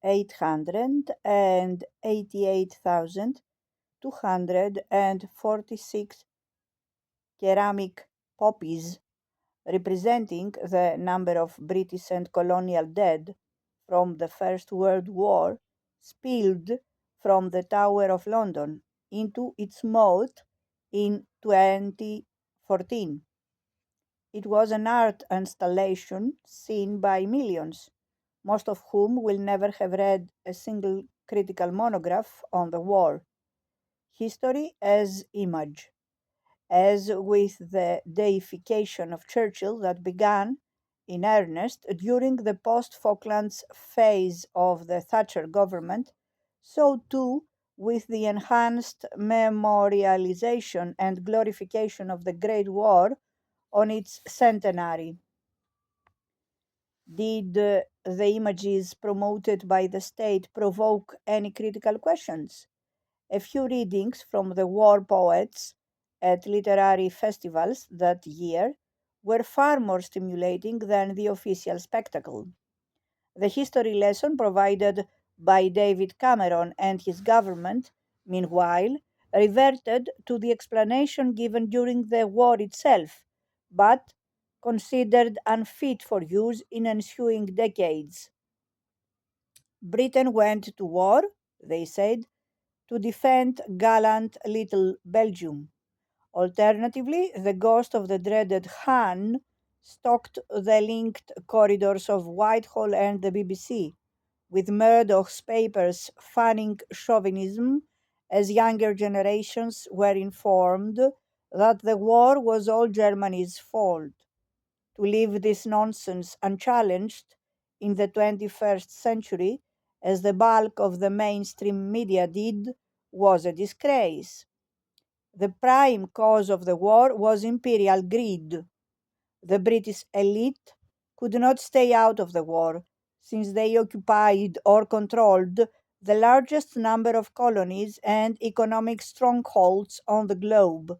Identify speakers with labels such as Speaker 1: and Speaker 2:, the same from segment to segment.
Speaker 1: 888,246 ceramic poppies, representing the number of British and colonial dead from the First World War, spilled from the Tower of London into its moat in 2014. It was an art installation seen by millions, most of whom will never have read a single critical monograph on the war. History as image. As with the deification of Churchill that began in earnest during the post-Falklands phase of the Thatcher government, so too with the enhanced memorialization and glorification of the Great War on its centenary. Did the images promoted by the state provoke any critical questions? A few readings from the war poets at literary festivals that year were far more stimulating than the official spectacle. The history lesson provided by David Cameron and his government, meanwhile, reverted to the explanation given during the war itself, but considered unfit for use in ensuing decades. Britain went to war, they said, to defend gallant little Belgium. Alternatively, the ghost of the dreaded Han stalked the linked corridors of Whitehall and the BBC, with Murdoch's papers fanning chauvinism as younger generations were informed that the war was all Germany's fault. To leave this nonsense unchallenged in the 21st century, as the bulk of the mainstream media did, was a disgrace. The prime cause of the war was imperial greed. The British elite could not stay out of the war, since they occupied or controlled the largest number of colonies and economic strongholds on the globe.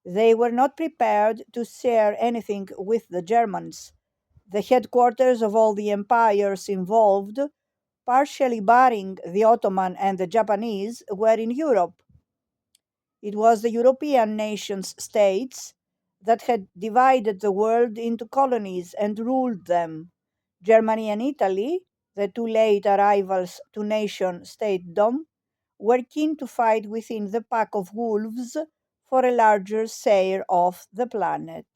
Speaker 1: They were not prepared to share anything with the Germans, the headquarters of all the empires involved, partially barring the Ottoman and the Japanese, were in Europe. It was the European nation states that had divided the world into colonies and ruled them. Germany and Italy, the two late arrivals to nation statedom, were keen to fight within the pack of wolves for a larger share of the planet.